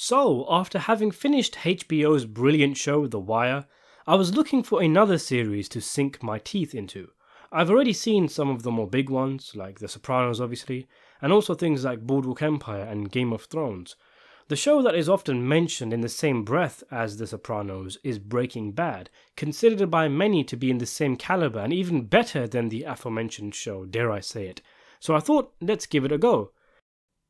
So, after having finished HBO's brilliant show The Wire, I was looking for another series to sink my teeth into. I've already seen some of the more big ones, like The Sopranos obviously, and also things like Boardwalk Empire and Game of Thrones. The show that is often mentioned in the same breath as The Sopranos is Breaking Bad, considered by many to be in the same caliber and even better than the aforementioned show, dare I say it. So I thought, let's give it a go.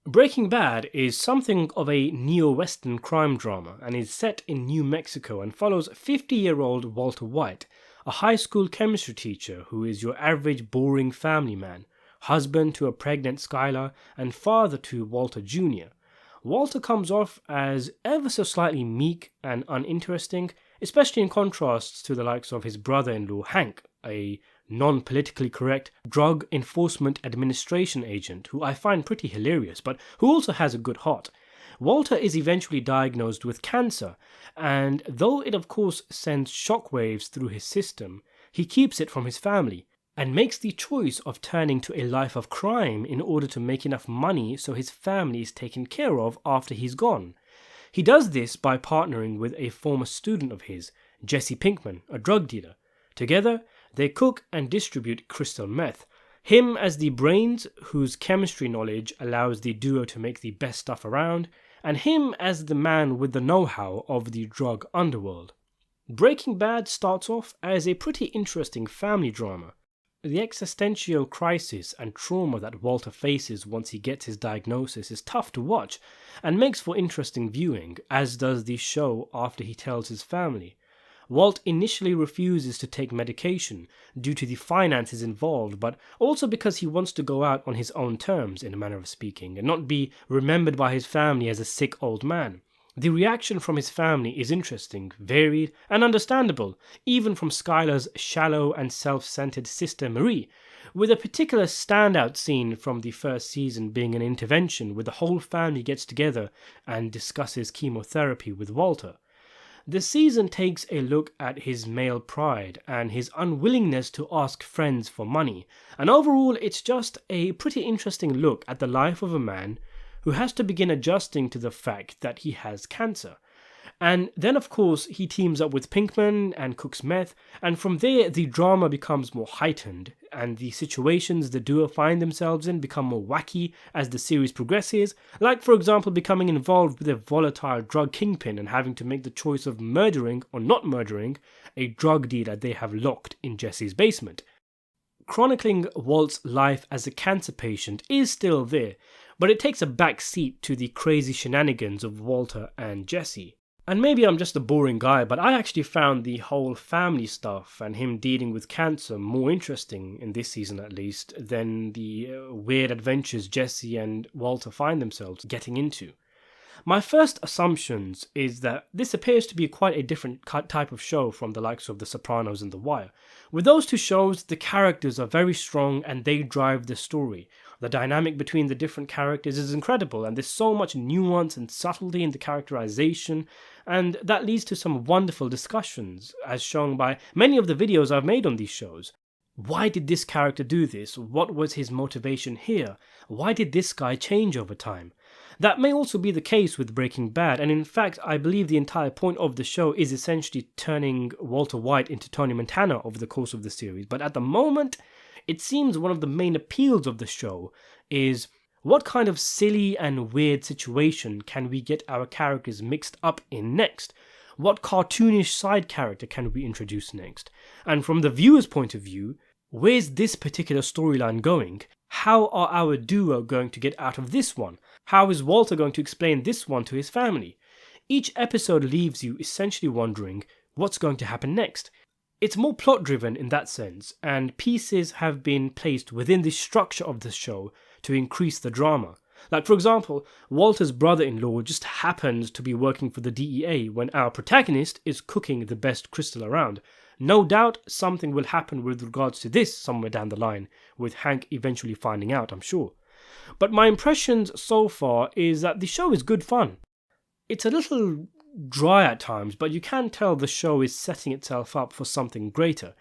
Breaking Bad is something of a neo-Western crime drama and is set in New Mexico and follows 50-year-old Walter White, a high school chemistry teacher who is your average boring family man, husband to a pregnant Skyler and father to Walter Jr. Walter comes off as ever so slightly meek and uninteresting, especially in contrast to the likes of his brother-in-law Hank, a non-politically correct Drug Enforcement Administration agent who I find pretty hilarious, but who also has a good heart. Walter is eventually diagnosed with cancer, and though it of course sends shockwaves through his system, he keeps it from his family, and makes the choice of turning to a life of crime in order to make enough money so his family is taken care of after he's gone. He does this by partnering with a former student of his, Jesse Pinkman, a drug dealer. Together, they cook and distribute crystal meth, him as the brains whose chemistry knowledge allows the duo to make the best stuff around, and him as the man with the know-how of the drug underworld. Breaking Bad starts off as a pretty interesting family drama. The existential crisis and trauma that Walter faces once he gets his diagnosis is tough to watch and makes for interesting viewing, as does the show after he tells his family. Walt initially refuses to take medication due to the finances involved, but also because he wants to go out on his own terms, in a manner of speaking, and not be remembered by his family as a sick old man. The reaction from his family is interesting, varied, and understandable, even from Skyler's shallow and self-centered sister Marie, with a particular standout scene from the first season being an intervention where the whole family gets together and discusses chemotherapy with Walter. The season takes a look at his male pride and his unwillingness to ask friends for money, and overall it's just a pretty interesting look at the life of a man who has to begin adjusting to the fact that he has cancer. And then of course he teams up with Pinkman and cooks meth, and from there the drama becomes more heightened, and the situations the duo find themselves in become more wacky as the series progresses, like for example becoming involved with a volatile drug kingpin and having to make the choice of murdering or not murdering a drug dealer they have locked in Jesse's basement. Chronicling Walt's life as a cancer patient is still there, but it takes a back seat to the crazy shenanigans of Walter and Jesse. And maybe I'm just a boring guy, but I actually found the whole family stuff and him dealing with cancer more interesting, in this season at least, than the weird adventures Jesse and Walter find themselves getting into. My first assumptions is that this appears to be quite a different type of show from the likes of The Sopranos and The Wire. With those two shows, the characters are very strong and they drive the story. The dynamic between the different characters is incredible, and there's so much nuance and subtlety in the characterization, and that leads to some wonderful discussions, as shown by many of the videos I've made on these shows. Why did this character do this? What was his motivation here? Why did this guy change over time? That may also be the case with Breaking Bad, and in fact I believe the entire point of the show is essentially turning Walter White into Tony Montana over the course of the series, but at the moment it seems one of the main appeals of the show is what kind of silly and weird situation can we get our characters mixed up in next? What cartoonish side character can we introduce next? And from the viewer's point of view, where's this particular storyline going? How are our duo going to get out of this one? How is Walter going to explain this one to his family? Each episode leaves you essentially wondering what's going to happen next. It's more plot driven in that sense, and pieces have been placed within the structure of the show to increase the drama. Like for example, Walter's brother-in-law just happens to be working for the DEA when our protagonist is cooking the best crystal around. No doubt something will happen with regards to this somewhere down the line, with Hank eventually finding out, I'm sure. But my impressions so far is that the show is good fun. It's a little dry at times, but you can tell the show is setting itself up for something greater.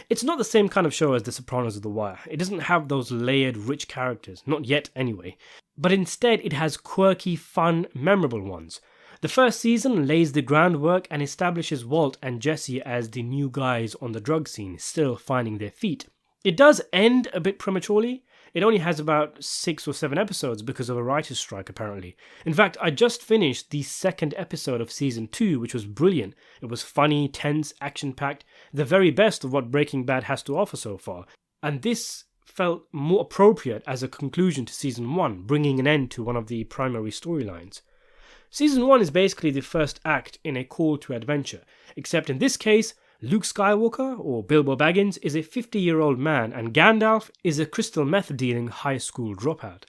It's not the same kind of show as The Sopranos or The Wire. It doesn't have those layered, rich characters, not yet anyway. But instead it has quirky, fun, memorable ones. The first season lays the groundwork and establishes Walt and Jesse as the new guys on the drug scene, still finding their feet. It does end a bit prematurely. It only has about 6 or 7 episodes because of a writer's strike, apparently. In fact, I just finished the second episode of season 2, which was brilliant. It was funny, tense, action-packed, the very best of what Breaking Bad has to offer so far. And this felt more appropriate as a conclusion to season 1, bringing an end to one of the primary storylines. Season 1 is basically the first act in a call to adventure, except in this case, Luke Skywalker, or Bilbo Baggins, is a 50-year-old man and Gandalf is a crystal meth-dealing high school dropout.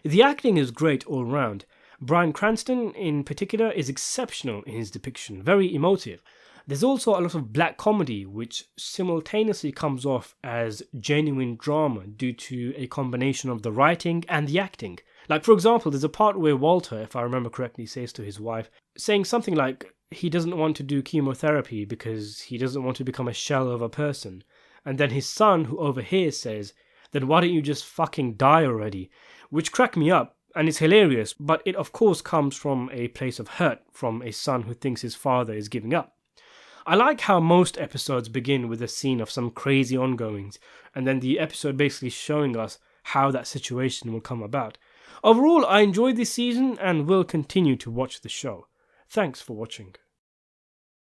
The acting is great all round. Bryan Cranston, in particular, is exceptional in his depiction, very emotive. There's also a lot of black comedy, which simultaneously comes off as genuine drama due to a combination of the writing and the acting. Like, for example, there's a part where Walter, if I remember correctly, says to his wife, saying something like he doesn't want to do chemotherapy because he doesn't want to become a shell of a person. And then his son, who overhears, says, then why don't you just fucking die already? Which cracked me up, and it's hilarious, but it of course comes from a place of hurt from a son who thinks his father is giving up. I like how most episodes begin with a scene of some crazy ongoings, and then the episode basically showing us how that situation will come about. Overall, I enjoyed this season and will continue to watch the show. Thanks for watching.